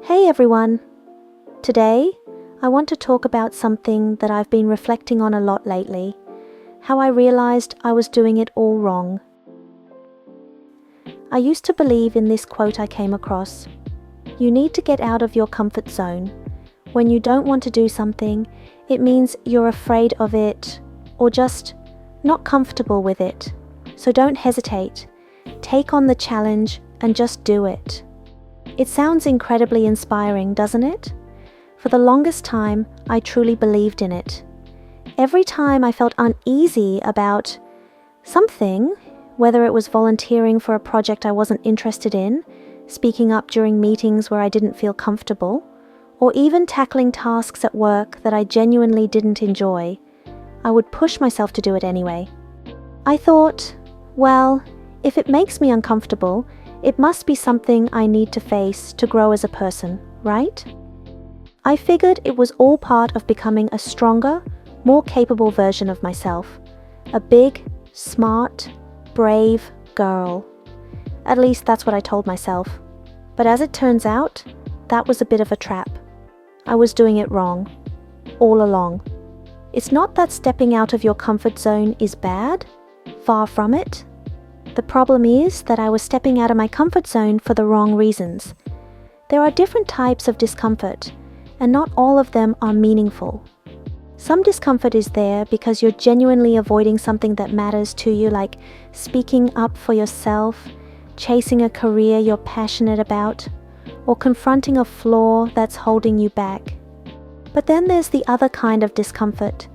Hey everyone! Today, I want to talk about something that I've been reflecting on a lot lately, how I realized I was doing it all wrong. I used to believe in this quote I came across: you need to get out of your comfort zone. When you don't want to do something, it means you're afraid of it or just not comfortable with it. So don't hesitate. Take on the challenge and just do it. It sounds incredibly inspiring, doesn't it? For the longest time, I truly believed in it. Every time I felt uneasy about something, whether it was volunteering for a project I wasn't interested in, speaking up during meetings where I didn't feel comfortable, or even tackling tasks at work that I genuinely didn't enjoy, I would push myself to do it anyway. I thought, well, if it makes me uncomfortable, it must be something I need to face to grow as a person, right? I figured it was all part of becoming a stronger, more capable version of myself. A big, smart, brave girl. At least that's what I told myself. But as it turns out, that was a bit of a trap. I was doing it wrong, all along. It's not that stepping out of your comfort zone is bad. Far from it. The problem is that I was stepping out of my comfort zone for the wrong reasons. There are different types of discomfort, and not all of them are meaningful. Some discomfort is there because you're genuinely avoiding something that matters to you, like speaking up for yourself, chasing a career you're passionate about, or confronting a flaw that's holding you back. But then there's the other kind of discomfort,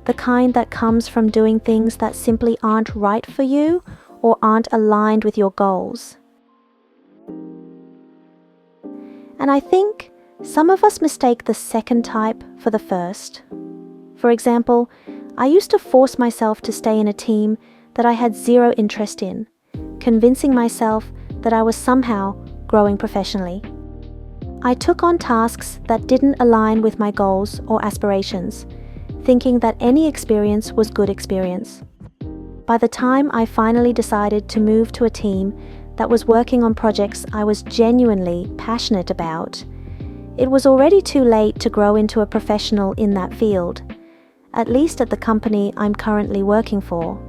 the kind that comes from doing things that simply aren't right for you or aren't aligned with your goals. And I think some of us mistake the second type for the first. For example, I used to force myself to stay in a team that I had zero interest in, convincing myself that I was somehow growing professionally. I took on tasks that didn't align with my goals or aspirations, thinking that any experience was good experience. By the time I finally decided to move to a team that was working on projects I was genuinely passionate about, it was already too late to grow into a professional in that field, at least at the company I'm currently working for.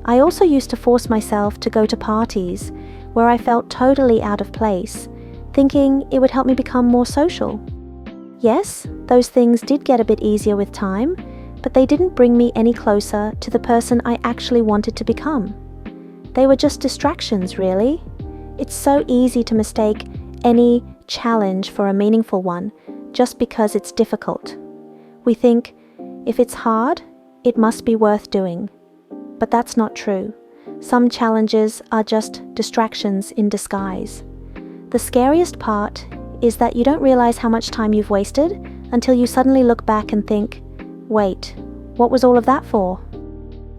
I also used to force myself to go to parties where I felt totally out of place, thinking it would help me become more social. Yes, those things did get a bit easier with time, but they didn't bring me any closer to the person I actually wanted to become. They were just distractions, really. It's so easy to mistake any challenge for a meaningful one just because it's difficult. We think, if it's hard, it must be worth doing. But that's not true. Some challenges are just distractions in disguise. The scariest part is that you don't realize how much time you've wasted until you suddenly look back and think, wait, what was all of that for?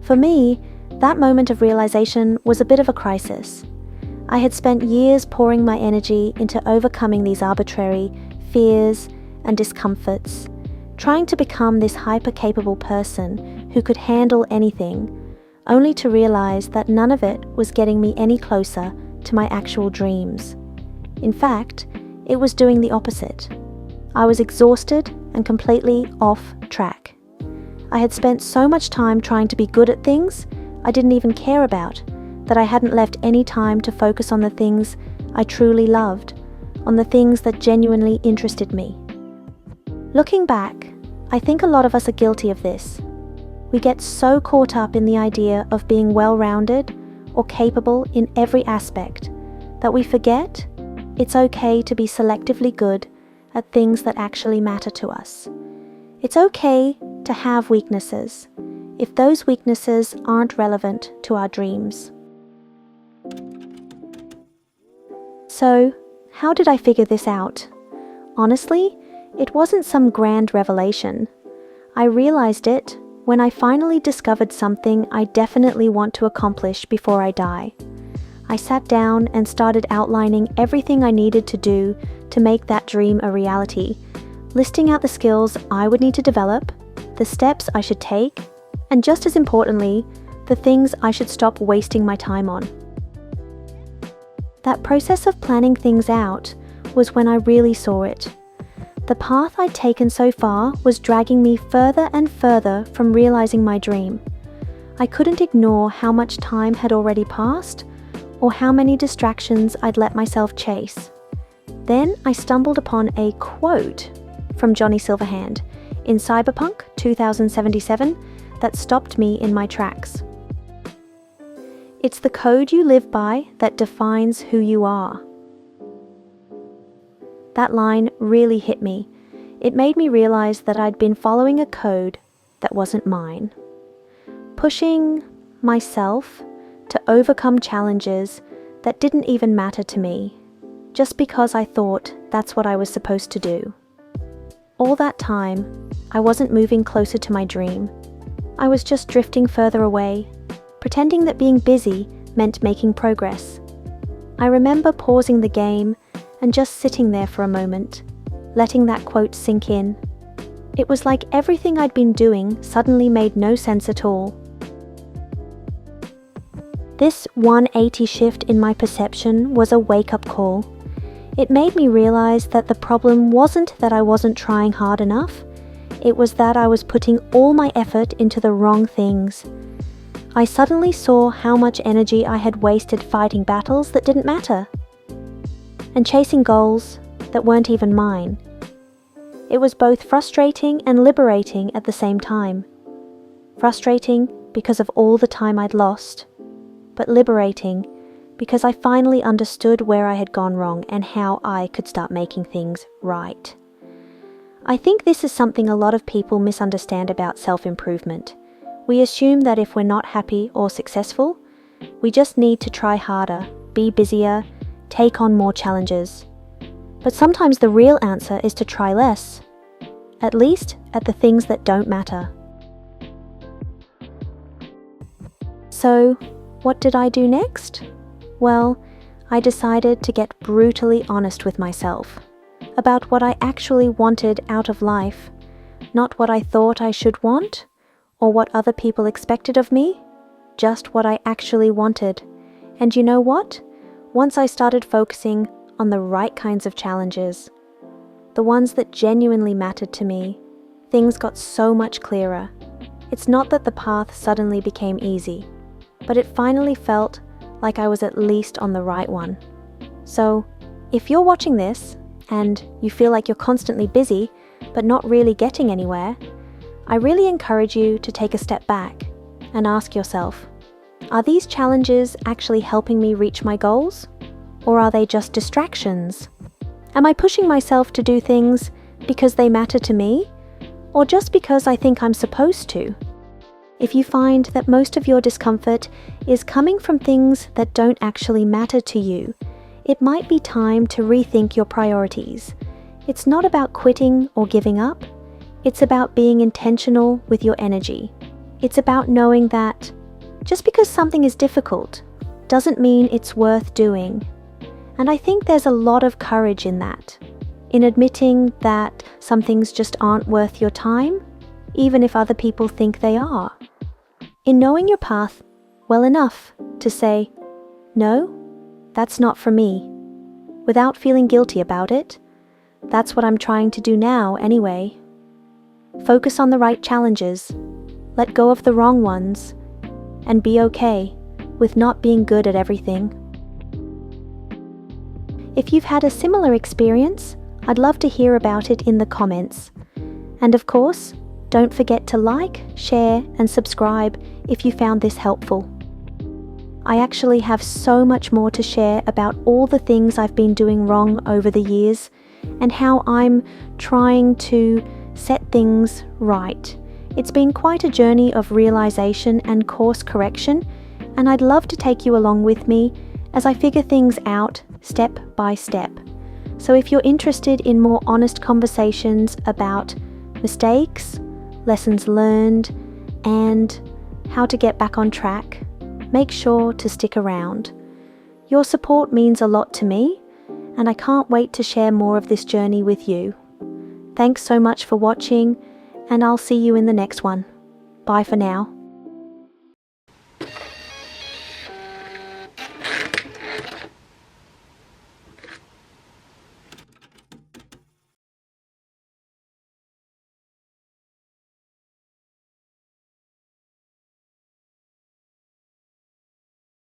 For me, that moment of realization was a bit of a crisis. I had spent years pouring my energy into overcoming these arbitrary fears and discomforts, trying to become this hyper-capable person who could handle anything, only to realize that none of it was getting me any closer to my actual dreams. In fact, it was doing the opposite. I was exhausted and completely off track. I had spent so much time trying to be good at things I didn't even care about, that I hadn't left any time to focus on the things I truly loved, on the things that genuinely interested me. Looking back, I think a lot of us are guilty of this. We get so caught up in the idea of being well-rounded or capable in every aspect that we forget it's okay to be selectively good at things that actually matter to us. It's okay to have weaknesses if those weaknesses aren't relevant to our dreams. So, how did I figure this out? Honestly, it wasn't some grand revelation. I realized it when I finally discovered something I definitely want to accomplish before I die. I sat down and started outlining everything I needed to do to make that dream a reality, listing out the skills I would need to develop, the steps I should take, and just as importantly, the things I should stop wasting my time on. That process of planning things out was when I really saw it. The path I'd taken so far was dragging me further and further from realizing my dream. I couldn't ignore how much time had already passed, or how many distractions I'd let myself chase. Then I stumbled upon a quote from Johnny Silverhand in Cyberpunk 2077 that stopped me in my tracks. "It's the code you live by that defines who you are." That line really hit me. It made me realize that I'd been following a code that wasn't mine. Pushing myself to overcome challenges that didn't even matter to me, just because I thought that's what I was supposed to do. All that time, I wasn't moving closer to my dream. I was just drifting further away, pretending that being busy meant making progress. I remember pausing the game and just sitting there for a moment, letting that quote sink in. It was like everything I'd been doing suddenly made no sense at all. This 180 shift in my perception was a wake-up call. It made me realize that the problem wasn't that I wasn't trying hard enough, it was that I was putting all my effort into the wrong things. I suddenly saw how much energy I had wasted fighting battles that didn't matter, and chasing goals that weren't even mine. It was both frustrating and liberating at the same time. Frustrating because of all the time I'd lost, but liberating because I finally understood where I had gone wrong and how I could start making things right. I think this is something a lot of people misunderstand about self-improvement. We assume that if we're not happy or successful, we just need to try harder, be busier, take on more challenges. But sometimes the real answer is to try less, at least at the things that don't matter. So, what did I do next? Well, I decided to get brutally honest with myself about what I actually wanted out of life, not what I thought I should want or what other people expected of me, just what I actually wanted. And you know what? Once I started focusing on the right kinds of challenges, the ones that genuinely mattered to me, things got so much clearer. It's not that the path suddenly became easy, but it finally felt like I was at least on the right one. So, if you're watching this and you feel like you're constantly busy but not really getting anywhere, I really encourage you to take a step back and ask yourself, are these challenges actually helping me reach my goals? Or are they just distractions? Am I pushing myself to do things because they matter to me, or just because I think I'm supposed to? If you find that most of your discomfort is coming from things that don't actually matter to you, it might be time to rethink your priorities. It's not about quitting or giving up. It's about being intentional with your energy. It's about knowing that just because something is difficult doesn't mean it's worth doing. And I think there's a lot of courage in that, in admitting that some things just aren't worth your time, even if other people think they are. In knowing your path well enough to say, no, that's not for me, without feeling guilty about it. That's what I'm trying to do now anyway. Focus on the right challenges, let go of the wrong ones, and be okay with not being good at everything. If you've had a similar experience, I'd love to hear about it in the comments. And of course, don't forget to like, share, and subscribe if you found this helpful. I actually have so much more to share about all the things I've been doing wrong over the years and how I'm trying to set things right. It's been quite a journey of realization and course correction, and I'd love to take you along with me as I figure things out step by step. So if you're interested in more honest conversations about mistakes, lessons learned, and how to get back on track, make sure to stick around. Your support means a lot to me, and I can't wait to share more of this journey with you. Thanks so much for watching, and I'll see you in the next one. Bye for now.